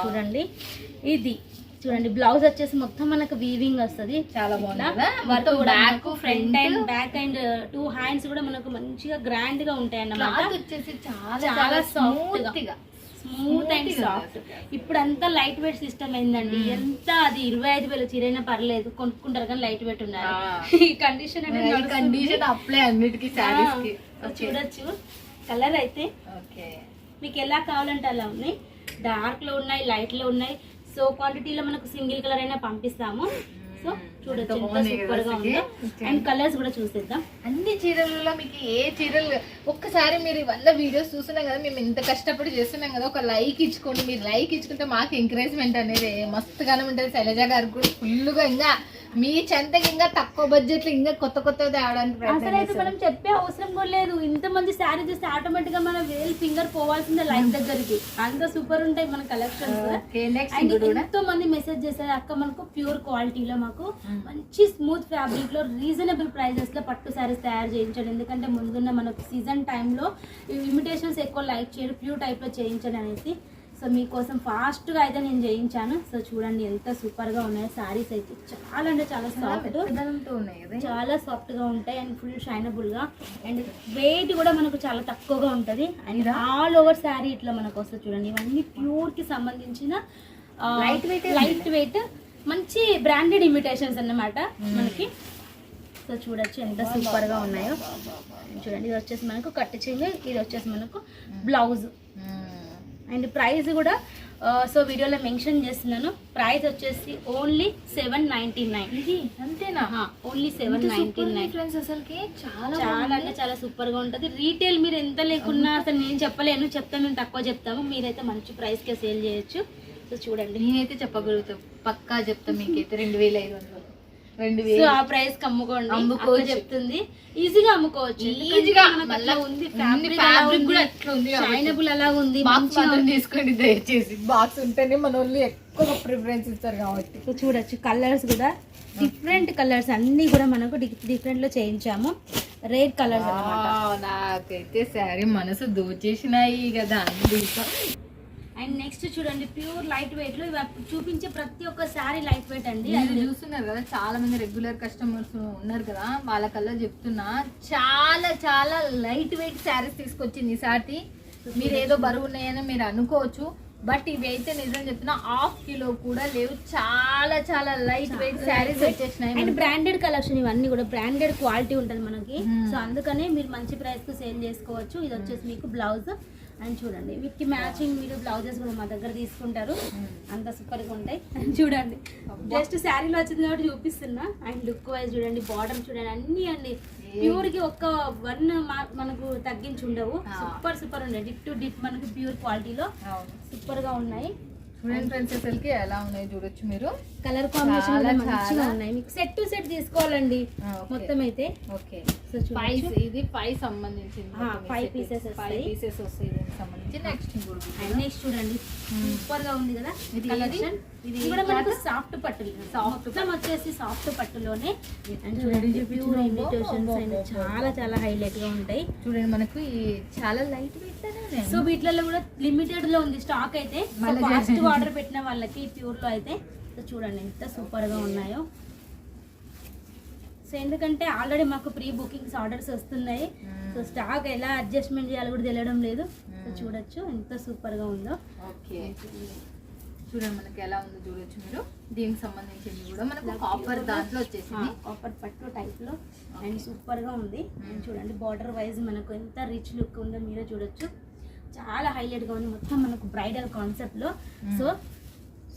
చూడండి ఇది చూడండి బ్లౌజ్ వచ్చేసి మొత్తం మనకు వీవింగ్ వస్తుంది, చాలా బాగుంది. Back front and back and 2 hands కూడా మనకు మంచిగా గ్రాండ్ గా ఉంటాయి అన్నమాట. చాలా స్మూత్ అండ్ సాఫ్ట్. ఇప్పుడు అంతా లైట్ వెయిట్ సిస్టమ్ అయిందండి. ఎంత అది 25,000 చీరైనా పర్లేదు కొనుక్కుంటారు, కానీ లైట్ వెయిట్ ఉండాలి. ఈ కండిషన్ అప్లై అన్నిటికీ చూడొచ్చు. కలర్ అయితే మీకు ఎలా కావాలంటే అలా ఉన్నాయి, డార్క్ లో ఉన్నాయి, లైట్ లో ఉన్నాయి. సో క్వాంటిటీలో మనకు సింగిల్ కలర్ అయినా పంపిస్తాము. సో చూడొచ్చు ఎంత సూపర్ గా ఉందో. అండ్ కలర్స్ కూడా చూసేద్దాం. అన్ని చీరలలో మీకు ఏ చీరలు ఒక్కసారి మీరు ఇవల్ల వీడియోస్ చూస్తున్నాం కదా, మేము ఇంత కష్టపడి చేస్తున్నాం కదా, ఒక లైక్ ఇచ్చుకోండి. మీరు లైక్ ఇచ్చుకుంటే మాకు ఎంకరేజ్మెంట్ అనేది మస్తుగానే ఉంటుంది. శైలజ గారు కూడా ఫుల్గా ఇంకా మీ చెంతకి ఇంకా తక్కువ బడ్జెట్ లో ఇంకా కొత్త తేవడానికి అసలు మనం చెప్పే అవసరం కూడా లేదు. ఇంత మంది శారీ చూస్తే ఆటోమేటిక్ గా మన వేల్ ఫింగర్ పోవాల్సిందే లైఫ్ దగ్గరికి, అంత సూపర్ ఉంటాయి మన కలెక్షన్స్. ఎంతో మంది మెసేజ్ చేశారు, అక్క మనకు ప్యూర్ క్వాలిటీలో మాకు మంచి స్మూత్ ఫ్యాబ్రిక్ లో రీజనబుల్ ప్రైజెస్ లో పట్టు శారీస్ తయారు చేయించండి. ఎందుకంటే ముందున్న మనకు సీజన్ టైంలో ఇమిటేషన్స్ ఎక్కువ లైక్ చేయరు, ప్యూర్ టైప్ లో చేయించండి అనేసి. సో మీకోసం ఫాస్ట్గా అయితే నేను చేయించాను. సో చూడండి ఎంత సూపర్గా ఉన్నాయో శారీస్ అయితే, చాలా అంటే చాలా సాఫ్ట్, ఉన్నాయి కదా, చాలా సాఫ్ట్గా ఉంటాయి అండ్ ఫుల్ షైనబుల్గా అండ్ వెయిట్ కూడా మనకు చాలా తక్కువగా ఉంటుంది. అండ్ ఆల్ ఓవర్ శారీ ఇట్లా మనకు వస్తుంది చూడండి. ఇవన్నీ ప్యూర్కి సంబంధించిన లైట్ వెయిట్ మంచి బ్రాండెడ్ ఇమిటేషన్స్ అన్నమాట మనకి. సో చూడొచ్చు ఎంత సూపర్గా ఉన్నాయో. చూడండి ఇది వచ్చేసి మనకు కట్ చెంగు, ఇది వచ్చేసి మనకు బ్లౌజ్ అండ్ ప్రైస్ కూడా సో వీడియోలో మెన్షన్ చేస్తున్నాను. ప్రైస్ వచ్చేసి ఓన్లీ 799. ఇది అంతేనా? Only 799 friends. అసలుకి చాలా చాలా అంటే చాలా సూపర్ గా ఉంటది. రీటైల్ మీరు ఎంత లేకున్నా అసలు నేను చెప్పలేను, చెప్తాను మేము తక్కువ చెప్తాము, మీరైతే మంచి ప్రైస్ కే సేల్ చేయొచ్చు. సో చూడండి నేనైతే చెప్పగలుగుతాను, పక్కా చెప్తా మీకైతే 2500. సో ఆ ప్రైస్ కి అమ్ముకోండి, అమ్ముకోవచ్చు. చెప్తుంది ఈజీగా అమ్ముకోవచ్చు. ఈజీగా మళ్ళీ ఉంది ఫ్యాబ్రిక్ కూడా అట్లా ఉంది, షైనబుల్ అలా ఉంది. బాక్స్ మాత్రం తీసుకోండి దయచేసి, బాక్స్ ఉంటేనే మన వాళ్ళు ఎక్కువ ప్రిఫరెన్స్ ఇస్తారు కాబట్టి. సో చూడొచ్చు కలర్స్ కూడా డిఫరెంట్ కలర్స్ అన్ని కూడా మనకు డిఫరెంట్ లో చేయించాము. రేర్ కలర్స్ అన్నమాట. నాకైతే శారీ మనసు దోచేసినాయి కదా అందుకు. అండ్ నెక్స్ట్ చూడండి ప్యూర్ లైట్ వెయిట్ లో ఇవి చూపించే ప్రతి ఒక్క శారీ లైట్ వెయిట్ అండి. మీరు చూస్తున్నారు కదా, చాలా మంది రెగ్యులర్ కస్టమర్స్ ఉన్నారు కదా, వాళ్ళకల్లా చెప్తున్నా చాలా చాలా లైట్ వెయిట్ శారీస్ తీసుకొచ్చింది ఈసారి. మీరు ఏదో బరువు ఉన్నాయని మీరు అనుకోవచ్చు, బట్ ఇవి అయితే నిజం చెప్తున్నా 1/2 కిలో కూడా లేవు. చాలా చాలా లైట్ వెయిట్ శారీస్ వచ్చేసినాయి. అండ్ బ్రాండెడ్ కలెక్షన్, ఇవన్నీ కూడా బ్రాండెడ్ క్వాలిటీ ఉంటుంది మనకి. సో అందుకనే మీరు మంచి ప్రైస్ కు సేల్ చేసుకోవచ్చు. ఇది వచ్చేసి మీకు బ్లౌజ్ అండ్ చూడండి వీటికి మ్యాచింగ్ మీరు బ్లౌజెస్ కూడా మా దగ్గర తీసుకుంటారు, అంత సూపర్గా ఉంటాయి. చూడండి జస్ట్ శారీలో వచ్చింది కాబట్టి చూపిస్తున్నా. అండ్ లుక్ వైజ్ చూడండి, బార్డర్ చూడండి, అన్ని అండి ప్యూర్కి ఒక్క 1 మనకు తగ్గించి ఉండవు. సూపర్ సూపర్ ఉన్నాయి, డిప్ టు డిప్ మనకు ప్యూర్ క్వాలిటీలో సూపర్గా ఉన్నాయి. చూడండి ఫ్రెండ్స్ అసలుకి ఎలా ఉన్నాయి చూడొచ్చు మీరు. కలర్ కాంబినేషన్ కూడా మంచిగా ఉన్నాయి. మీకు సెట్ టు సెట్ తీసుకోవాలండి మొత్తం అయితే. ఓకే సో ఇది 5 సంబంధించింది, 5 pieces వస్తాయి దీనికి సంబంధించి. నెక్స్ట్ చూడండి సూపర్ గా ఉంది కదా ఇది కలెక్షన్. ఇది కూడా మనకు సాఫ్ట్ పట్టు, మొత్తం వచ్చేసి సాఫ్ట్ పట్టులోనే. అండ్ చూడండి ప్యూర్ ఇమిటేషన్స్ అండ్ చాలా చాలా హైలైట్ గా ఉంటాయి. చూడండి మనకు ఈ చాలా లైట్ వెయిట్. సో వీటిలో కూడా లిమిటెడ్ లో ఉంది స్టాక్ అయితే, ఫాస్ట్ ఆర్డర్ పెట్టిన వాళ్ళకి ప్యూర్ లో అయితే. సో చూడండి ఎంత సూపర్ గా ఉన్నాయో. సో ఎందుకంటే ఆల్రెడీ మాకు ప్రీ బుకింగ్స్ ఆర్డర్స్ వస్తున్నాయి. సో స్టాక్ ఎలా అడ్జస్ట్మెంట్ చేయాలి కూడా తెలియడం లేదు. సో చూడొచ్చు ఎంత సూపర్ గా ఉందో. ఓకే చూడండి మనకి ఎలా ఉందో చూడొచ్చు మీరు. దీనికి సంబంధించింది కూడా మనకు కాపర్ దాంట్లో వచ్చేసింది, కాపర్ పట్టు టైప్ లో. అండ్ సూపర్ గా ఉంది. అండ్ చూడండి బార్డర్ వైజ్ మనకు ఎంత రిచ్ లుక్ ఉందో మీరే చూడొచ్చు, చాలా హైలైట్ గా ఉంది. మొత్తం మనకు బ్రైడల్ కాన్సెప్ట్ లో.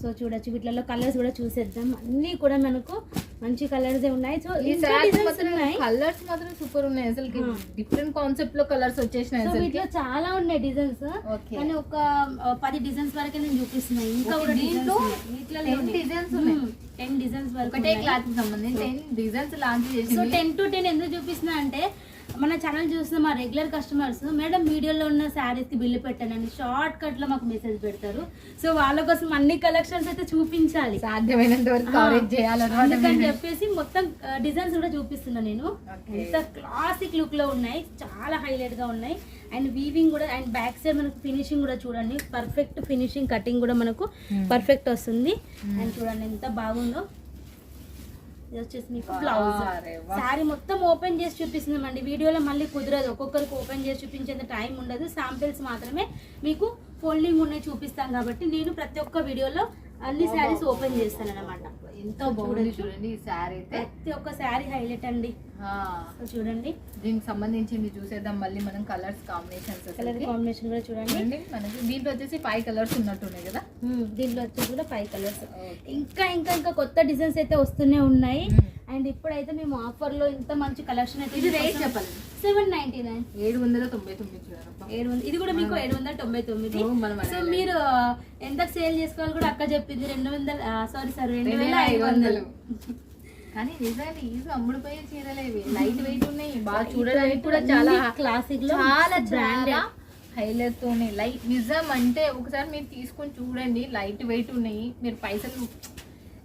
సో చూడొచ్చు వీటిలో కలర్స్ కూడా చూసేద్దాం. అన్ని కూడా మనకు మంచి కలర్స్ ఉన్నాయి. సో కలర్స్ మాత్రం సూపర్ ఉన్నాయి అసలు, డిఫరెంట్ కాన్సెప్ట్ లో కలర్స్ వచ్చేసినాయి. వీటిలో చాలా ఉన్నాయి డిజైన్స్, కానీ ఒక 10 డిజైన్స్ వరకే నేను చూపిస్తున్నాయి. ఇంకా కూడా 10 డిజైన్స్ ఉన్నాయి. 10 డిజైన్స్ వరకు ఒకటే క్లాత్ కి సంబంధించి 10 డిజైన్స్ లాంచ్ చేసి. సో 10 to 10 ఎందుకు చూపిస్తున్నా అంటే మన ఛానల్ చూసిన మా రెగ్యులర్ కస్టమర్స్ మేడం వీడియోలో ఉన్న శారీస్ కి బిల్లు పెట్టండి షార్ట్ కట్ లో మాకు మెసేజ్ పెడతారు. సో వాళ్ళ కోసం అన్ని కలెక్షన్స్ అయితే చూపించాలి, సాధ్యమైనంత వరకు కవరేజ్ చేయాలని అందుకని చెప్పేసి మొత్తం డిజైన్స్ కూడా చూపిస్తున్నా నేను. ఎంత క్లాసిక్ లుక్ లో ఉన్నాయి, చాలా హైలైట్ గా ఉన్నాయి. అండ్ వీవింగ్ కూడా అండ్ బ్యాక్ సైడ్ మనకు ఫినిషింగ్ కూడా చూడండి, పర్ఫెక్ట్ ఫినిషింగ్ కటింగ్ కూడా మనకు పర్ఫెక్ట్ వస్తుంది. అండ్ చూడండి ఎంత బాగుందో. ఇది వచ్చేసి మీకు బ్లౌజ్. శారీ మొత్తం ఓపెన్ చేసి చూపిస్తున్నామండి, వీడియోలో మళ్ళీ కుదరదు, ఒక్కొక్కరికి ఓపెన్ చేసి చూపించేంత టైం ఉండదు. శాంపిల్స్ మాత్రమే మీకు ఫోల్డింగ్ ఉన్నాయి చూపిస్తాం కాబట్టి నేను ప్రతి ఒక్క వీడియోలో అన్ని శారీస్ ఓపెన్ చేస్తాను అన్నమాట. ఎంతో బాగుంది చూడండి ఈ శారీ అయితే, ప్రతి ఒక్క శారీ హైలైట్ అండి. చూడండి దీనికి సంబంధించింది చూసేద్దాం మళ్ళీ మనం. కలర్స్ కాంబినేషన్స్, కలర్ కాంబినేషన్ కూడా చూడండి. మనకి దీంట్లో వచ్చేసి 5 కలర్స్ ఉన్నట్టున్నాయి కదా. దీంట్లో వచ్చేసి కూడా 5 కలర్స్. ఇంకా ఇంకా ఇంకా కొత్త డిజైన్స్ అయితే వస్తూనే ఉన్నాయి. అండ్ ఇప్పుడైతే మేము ఆఫర్ లో ఇంత మంచి కలెక్షన్ అయితే. ఇది రేట్ చెప్పాలి, 799, 799. ఇది కూడా మీకు 799. సో మీరు ఎంతకు సేల్ చేసుకోవాలి కూడా అక్క చెప్పింది, 2500. కానీ నిజంగా ఈజీ అమ్ముడుపోయే చీరలే ఇవి, లైట్ వెయిట్ ఉన్నాయి, బాగా చూడడానికి కూడా చాలా క్లాసిక్ లో, చాలా బ్రాండెడ్ హైలైట్ తో ఉన్నాయి. లైట్ నిజం అంటే ఒకసారి మీరు తీసుకొని చూడండి, లైట్ వెయిట్ ఉన్నాయి. మీరు పైసలు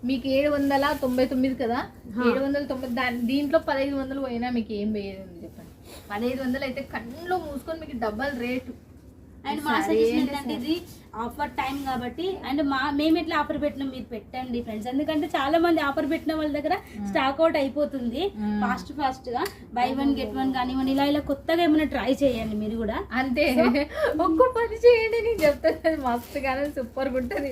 మీకు 799 కదా, 790 దీంట్లో 1500 పోయినా మీకు ఏం వేయదు చెప్పండి. 1500 అయితే కళ్ళు మూసుకొని మీకు డబల్ రేటు. అండ్ మా సజెషన్ ఏంటంటే ఇది ఆఫర్ టైం కాబట్టి. అండ్ మేము ఎట్లా ఆఫర్ పెట్టినాం మీరు పెట్టండి ఫ్రెండ్స్, ఎందుకంటే చాలా మంది ఆఫర్ పెట్టిన వాళ్ళ దగ్గర స్టాక్ అవుట్ అయిపోతుంది ఫాస్ట్ గా. బై 1 get 1 కానివ్వండి, ఇలా కొత్తగా ఏమైనా ట్రై చేయండి మీరు కూడా. అంతే, ఒక్క పని చేయండి నేను చెప్తాను, మస్తుగానే సూపర్ గా ఉంటుంది.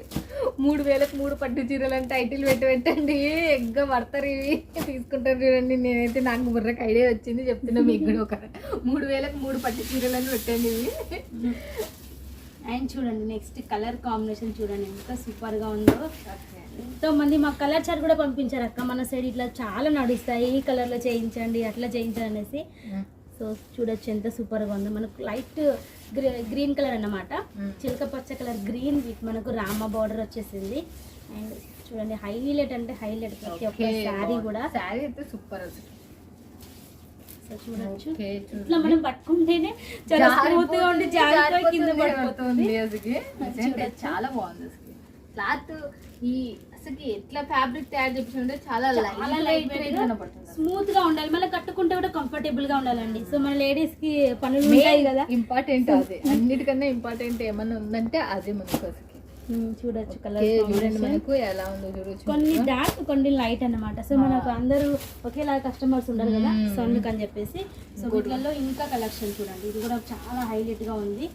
3000కు 3 పట్టు చీరలు అని టైటిల్ పెట్టండి, ఎగ్గా పడతారు ఇవి, తీసుకుంటారు చూడండి. నేనైతే నాకు బుర్రకు ఐడియా వచ్చింది, చెప్తున్నా మీకు కూడా. ఒక 3000కు 3 పట్టు చీరలు అని పెట్టండి ఇవి. అండ్ చూడండి నెక్స్ట్ కలర్ కాంబినేషన్ చూడండి ఎంత సూపర్ గా ఉందో. ఎంతో మంది మా కలర్ చార్ట్ కూడా పంపించారు, అక్క మన సైడ్ ఇట్లా చాలా నడుస్తాయి, ఈ కలర్ లో చేయించండి అట్లా చేయించండి అనేసి. సో చూడొచ్చు ఎంత సూపర్ గా ఉందో. మనకు లైట్ గ్రీన్ కలర్ అన్నమాట, చిలక పచ్చ కలర్ గ్రీన్ విత్ మనకు రామ బార్డర్ వచ్చేసింది. అండ్ చూడండి హైలైట్ అంటే హైలైట్ ప్రతి ఒక్క శారీ కూడా. శారీ అయితే సూపర్ అసలు. సో చూడొచ్చు ఇట్లా మనం పట్టుకుంటేనే చాలా స్మూత్ గా ఉండి జారిపోయి కింద పడిపోతుంది. చాలా బాగుంది అసలు క్లాత్. ఈ అసలు ఎట్లా ఫ్యాబ్రిక్ తయారు చేపించుంటే చాలా లైట్ వెయిట్ కనపడుతుంది, స్మూత్ గా ఉండాలి, మళ్ళీ కట్టుకుంటే కూడా కంఫర్టబుల్ గా ఉండాలండి. సో మన లేడీస్ కి పనులు ఉంటాయి కదా, ఇంపార్టెంట్ అదే, అన్నిటికన్నా ఇంపార్టెంట్ ఏమన్నా ఉందంటే అదే మనకు అసలు. చూడొచ్చు కలర్ చూడండి మనకు ఎలా ఉందో చూడొచ్చు. కొన్ని డార్క్ కొన్ని లైట్ అన్నమాట. సో మనకు అందరూ ఒకేలా కస్టమర్స్ ఉండరు కదా, సో అందుకని చెప్పేసి. సో వీటిలలో ఇంకా కలెక్షన్ చూడండి, ఇది కూడా చాలా హైలైట్ గా ఉంది.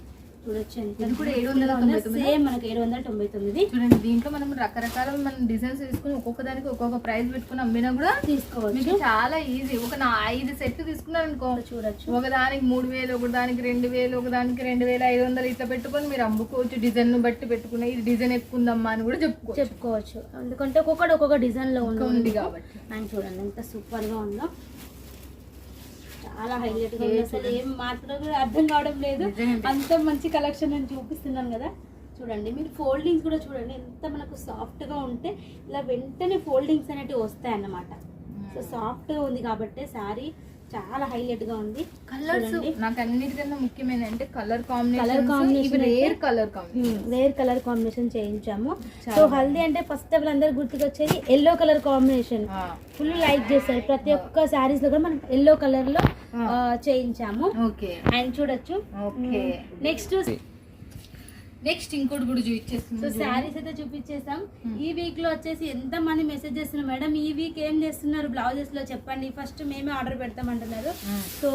చూడొచ్చు ఎంత కూడా 799, సేమ్ మనకు 799. చూడండి దీంట్లో మనం రకరకాల మనం డిజైన్స్ తీసుకుని ఒక్కొక్క దానికి ఒక్కొక్క ప్రైస్ పెట్టుకుని అమ్మినా కూడా తీసుకోవచ్చు, చాలా ఈజీ. ఒక 5 సెట్లు తీసుకున్నారు అనుకో, చూడొచ్చు ఒక దానికి 3000, ఒక దానికి 2000, ఒక దానికి 2500 ఇట్లా పెట్టుకొని మీరు అమ్ముకోవచ్చు. డిజైన్ ను బట్టి పెట్టుకున్న ఇది డిజైన్ ఎక్కుందమ్మా అని కూడా చెప్పుకోవచ్చు, ఎందుకంటే ఒక్కొక్కటి ఒక్కొక్క డిజైన్ లో ఉంది కాబట్టి. అండ్ చూడండి ఎంత సూపర్ గా ఉందో, చాలా హైలైట్ గా ఉంది. అసలు ఏం మాత్రం కూడా అర్థం కావడం లేదు, అంత మంచి కలెక్షన్ నేను చూపిస్తున్నాను కదా. చూడండి మీరు ఫోల్డింగ్స్ కూడా చూడండి ఎంత మనకు సాఫ్ట్ గా ఉంటే ఇలా వెంటనే ఫోల్డింగ్స్ అనేటివి వస్తాయి అన్నమాట. సో సాఫ్ట్ గా ఉంది కాబట్టి శారీ చాలా హైలైట్ గా ఉంది. కలర్స్ నాకు అన్నిటికన్నా ముఖ్యమైన అంటే colour combination, rare colour combination చేయించాము. సో హల్దీ అంటే ఫస్ట్ ఆఫ్ ఆల్ అందరు గుర్తుకొచ్చేది yellow colour combination, full like చేస్తారు ప్రతి ఒక్క శారీస్ లో కూడా మనం ఎల్లో కలర్ లో చేయించాము. అండ్ చూడొచ్చు నెక్స్ట్ ఇంకోటి కూడా చూపించేస్తాం. సో శారీస్ అయితే చూపించేస్తాం. ఈ వీక్ లో వచ్చేసి ఎంత మంది మెసేజ్ చేస్తున్నారు, మేడం ఈ వీక్ ఏం చేస్తున్నారు బ్లౌజెస్ లో చెప్పండి, ఫస్ట్ మేమే ఆర్డర్ పెడతాం అంటున్నారు. సో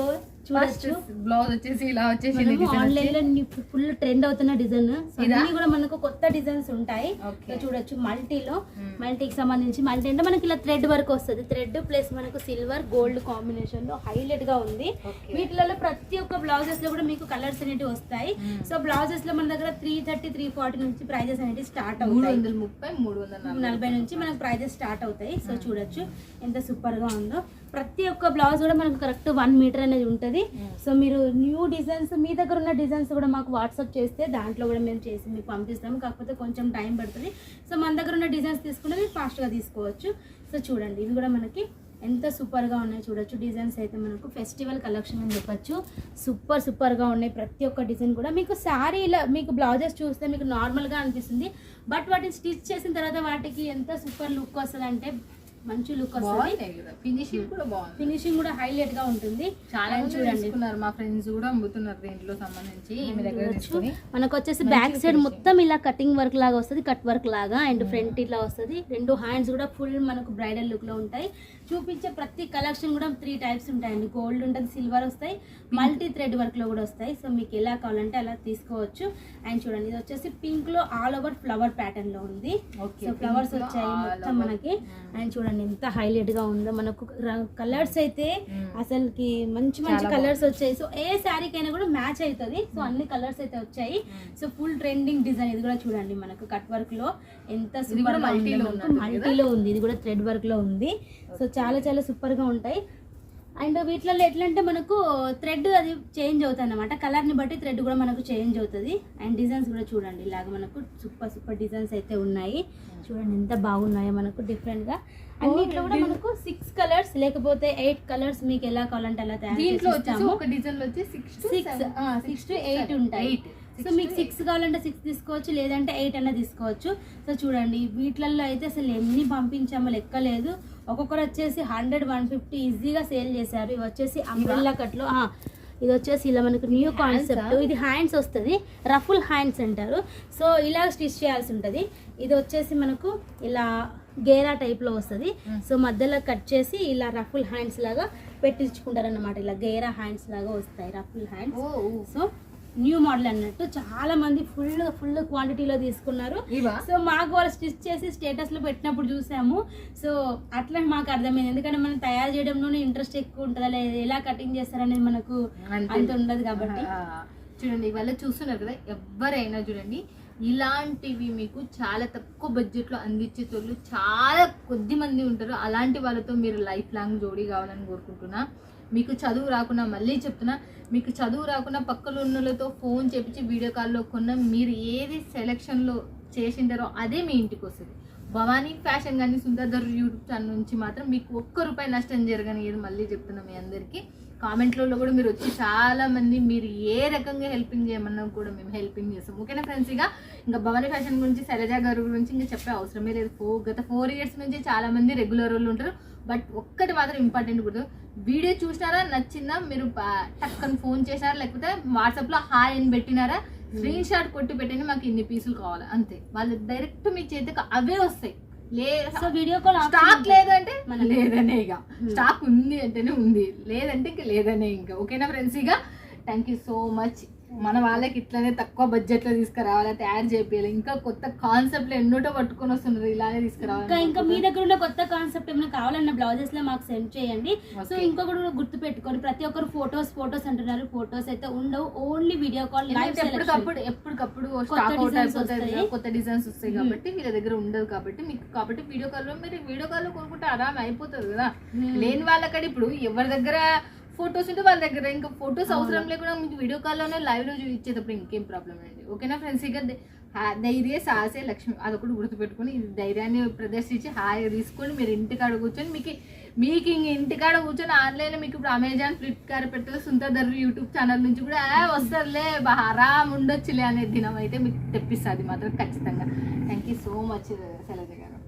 చూడొచ్చు బ్లౌజ్ వచ్చేసి ఇలా వచ్చేసి ఆన్లైన్ లో ఫుల్ ట్రెండ్ అవుతున్న డిజైన్. ఇవన్నీ కూడా మనకు కొత్త డిజైన్స్ ఉంటాయి. చూడొచ్చు మల్టీకి సంబంధించి, మల్టీ అంటే మనకి ఇలా థ్రెడ్ వర్క్ వస్తుంది, థ్రెడ్ ప్లస్ మనకు సిల్వర్ గోల్డ్ కాంబినేషన్ లో హైలైట్ గా ఉంది. వీటిలలో ప్రతి ఒక్క బ్లౌజెస్ లో కూడా మీకు కలర్స్ అనేవి వస్తాయి. సో బ్లౌజెస్ లో మన దగ్గర 330, 340 నుంచి ప్రైజెస్ అనేవి స్టార్ట్ అవుతాయి, 330, 340 నుంచి మనకు ప్రైజెస్ స్టార్ట్ అవుతాయి. సో చూడొచ్చు ఎంత సూపర్ గా ఉందో. ప్రతి ఒక్క బ్లౌజ్ కూడా మనకు కరెక్ట్ 1 మీటర్ అనేది ఉంటుంది. సో మీరు న్యూ డిజైన్స్ మీ దగ్గర ఉన్న డిజైన్స్ కూడా మాకు వాట్సాప్ చేస్తే దాంట్లో కూడా మేము చేసి మీకు పంపిస్తాము, కాకపోతే కొంచెం టైం పడుతుంది. సో మన దగ్గర ఉన్న డిజైన్స్ తీసుకుంటే మీరు ఫాస్ట్గా తీసుకోవచ్చు. సో చూడండి ఇవి కూడా మనకి ఎంత సూపర్గా ఉన్నాయి. చూడొచ్చు డిజైన్స్ అయితే మనకు ఫెస్టివల్ కలెక్షన్ అని చెప్పచ్చు, సూపర్గా ఉన్నాయి. ప్రతి ఒక్క డిజైన్ కూడా మీకు శారీలో మీకు బ్లౌజెస్ చూస్తే మీకు నార్మల్గా అనిపిస్తుంది, బట్ వాటిని స్టిచ్ చేసిన తర్వాత వాటికి ఎంత సూపర్ లుక్ వస్తుంది అంటే మంచి లుక్ వస్తుంది. ఫినిషింగ్ కూడా హైలైట్ గా ఉంటుంది. చాలా చూడండి మా ఫ్రెండ్స్ కూడా అమ్ముతున్నారు దీంట్లో సంబంధించి. మనకు వచ్చేసి బ్యాక్ సైడ్ మొత్తం ఇలా కటింగ్ వర్క్ లాగా వస్తుంది, కట్ వర్క్ లాగా, అండ్ ఫ్రంట్ ఇట్లా వస్తుంది. 2 హ్యాండ్స్ కూడా ఫుల్ మనకు బ్రైడల్ లుక్ లో ఉంటాయి. చూపించే ప్రతి కలెక్షన్ కూడా 3 టైప్స్ ఉంటాయండి, గోల్డ్ ఉంటుంది, సిల్వర్ వస్తాయి, మల్టీ థ్రెడ్ వర్క్ లో కూడా వస్తాయి. సో మీకు ఎలా కావాలంటే అలా తీసుకోవచ్చు. అండ్ చూడండి ఇది వచ్చేసి పింక్ లో ఆల్ ఓవర్ ఫ్లవర్ ప్యాటర్న్ లో ఉంది. సో ఫ్లవర్స్ వచ్చాయి మొత్తం మనకి. అండ్ చూడండి ఎంత హైలైట్ గా ఉందో. మనకు కలర్స్ అయితే అసలుకి మంచి కలర్స్ వచ్చాయి. సో ఏ శారీకైనా కూడా మ్యాచ్ అవుతుంది. సో అన్ని కలర్స్ అయితే వచ్చాయి. సో ఫుల్ ట్రెండింగ్ డిజైన్ ఇది కూడా చూడండి మనకు కట్ వర్క్ లో ఎంత సూపర్ మల్టీలో ఉంది. ఇది కూడా థ్రెడ్ వర్క్ లో ఉంది. సో చాలా సూపర్ గా ఉంటాయి. అండ్ వీటిలలో ఎట్లా అంటే మనకు థ్రెడ్ అది చేంజ్ అవుతుంది అనమాట, కలర్ని బట్టి థ్రెడ్ కూడా మనకు చేంజ్ అవుతుంది. అండ్ డిజైన్స్ కూడా చూడండి ఇలాగ మనకు సూపర్ డిజైన్స్ అయితే ఉన్నాయి. చూడండి ఎంత బాగున్నాయో మనకు డిఫరెంట్గా. అన్నిట్లో కూడా మనకు 6 కలర్స్ లేకపోతే 8 కలర్స్ మీకు ఎలా కావాలంటే అలా తయారు చేస్తాము. ఒక డిజైన్ లో వచ్చి 6 to 8 ఉంటాయి. సో మీకు 6 కావాలంటే 6 తీసుకోవచ్చు, లేదంటే 8 అన్న తీసుకోవచ్చు. సో చూడండి వీటిలలో అయితే అసలు ఎన్ని పంపించామో లెక్కలేదు. ఒక్కొక్కరు వచ్చేసి 100, 150 ఈజీగా సేల్ చేశారు. ఇవి వచ్చేసి అంబ్రెల్లా కట్లో ఇది వచ్చేసి ఇలా మనకు న్యూ కాన్సెప్ట్. ఇది హ్యాండ్స్ వస్తుంది, రఫుల్ హ్యాండ్స్ అంటారు. సో ఇలా స్టిచ్ చేయాల్సి ఉంటుంది. ఇది వచ్చేసి మనకు ఇలా గేరా టైప్లో వస్తుంది. సో మధ్యలో కట్ చేసి ఇలా రఫుల్ హ్యాండ్స్ లాగా పెట్టించుకుంటారు అన్నమాట. ఇలా గేరా హ్యాండ్స్ లాగా వస్తాయి ruffle hands. So new model అన్నట్టు చాలా మంది ఫుల్ క్వాంటిటీలో తీసుకున్నారు. సో మాకు వాళ్ళు స్టిచ్ చేసి స్టేటస్లో పెట్టినప్పుడు చూసాము. సో అట్లా మాకు అర్థమైంది, ఎందుకంటే మనం తయారు చేయడంలోనే ఇంట్రెస్ట్ ఎక్కువ ఉంటుందా లేదా ఎలా కటింగ్ చేస్తారనేది మనకు అంత ఉండదు కాబట్టి. చూడండి ఇవాళ చూస్తున్నారు కదా, ఎవరైనా చూడండి ఇలాంటివి మీకు చాలా తక్కువ బడ్జెట్లో అందించేటోళ్ళు చాలా కొద్ది మంది ఉంటారు. అలాంటి వాళ్ళతో మీరు లైఫ్ లాంగ్ జోడీ కావాలని కోరుకుంటున్నా. మీకు చదువు రాకున్నా, మళ్ళీ చెప్తున్నా, మీకు చదువు రాకున్నా పక్కన ఉన్నోళ్ళతో ఫోన్ చేపించి వీడియో కాల్లో కొన్న మీరు ఏది సెలెక్షన్లో చేసింటారో అదే మీ ఇంటికి వస్తుంది. భవానీ ఫ్యాషన్ కానీ సుందర్ యూట్యూబ్ ఛానల్ నుంచి మాత్రం మీకు ₹1 నష్టం జరగనిది. మళ్ళీ చెప్తున్నా మీ అందరికీ. కామెంట్లలో కూడా మీరు వచ్చి చాలా మంది మీరు ఏ రకంగా హెల్పింగ్ చేయమన్నా కూడా మేము హెల్పింగ్ చేస్తాం. ఓకేనా ఫ్రెండ్స్? ఇంకా భవానీ ఫ్యాషన్ గురించి, శైలజ గారి గురించి ఇంకా చెప్పే అవసరమే లేదు. గత 4 ఇయర్స్ నుంచి చాలా మంది రెగ్యులర్ వాళ్ళు ఉంటారు. బట్ ఒక్కటి మాత్రం ఇంపార్టెంట్ కూడా, వీడియో చూసినారా, నచ్చిందా, మీరు టక్కని ఫోన్ చేసినారా, లేకపోతే వాట్సాప్లో హాయ్ అని పెట్టినారా, స్క్రీన్ షాట్ కొట్టి పెట్టండి, మాకు ఇన్ని పీసులు కావాలి అంతే. వాళ్ళు డైరెక్ట్ మీ చేతికి అవే వస్తాయి. సో వీడియో కాల్ స్టాక్ లేదంటే లేదనే, ఇక స్టాక్ ఉంది అంటేనే ఉంది, లేదంటే ఇంకా లేదనే. ఇంకా ఓకేనా friends? Thank you so much. మన వాళ్ళకి ఇట్లానే తక్కువ బడ్జెట్లో తీసుకురావాలి, తయారు చేయాలి. ఇంకా కొత్త కాన్సెప్ట్లు ఎన్నోటో పట్టుకొని వస్తున్నారు, ఇలానే తీసుకురావాలి. ఇంకా మీ దగ్గర ఉన్న కొత్త కాన్సెప్ట్ ఏమైనా కావాలన్న బ్లౌజెస్ లో మాకు సెండ్ చేయండి. సో ఇంకొకటి గుర్తు పెట్టుకోండి, ప్రతి ఒక్కరు ఫొటోస్ అంటున్నారు. ఫొటోస్ అయితే ఉండవు, ఓన్లీ వీడియో కాల్ లైవ్. ఎప్పటికప్పుడు స్టాక్ అవుట్ అయిపోతాయి, కొత్త డిజైన్స్ వస్తాయి కాబట్టి వీళ్ళ దగ్గర ఉండదు. కాబట్టి మీకు వీడియో కాల్లో మీరు వీడియో కాల్లో కొనుక్కుంటే ఆరామ్ అయిపోతుంది కదా. లేని వాళ్ళకడ ఇప్పుడు ఎవరి దగ్గర ఫొటోస్ ఉంటే వాళ్ళ దగ్గర ఇంకా ఫొటోస్ అవసరం లేకుండా మీకు వీడియో కాల్లోనే లైవ్లో చూపించేటప్పుడు ఇంకేం ప్రాబ్లం అండి. ఓకేనా ఫ్రెండ్స్? ధైర్య సాహసే లక్ష్మి, అదొకటి గుర్తుపెట్టుకుని ధైర్యాన్ని ప్రదర్శించి హాయిగా తీసుకొని మీరు ఇంటికాడ కూర్చొని మీకు ఇంటికాడ కూర్చొని ఆన్లైన్లో మీకు ఇప్పుడు అమెజాన్, ఫ్లిప్కార్ట్ పెట్టే సుందర్ యూట్యూబ్ ఛానల్ నుంచి కూడా వస్తారులే, ఆరామ్ ఉండొచ్చులే అనే దినం అయితే మీకు తెప్పిస్తుంది మాత్రం ఖచ్చితంగా. Thank you so much Shailaja గారు.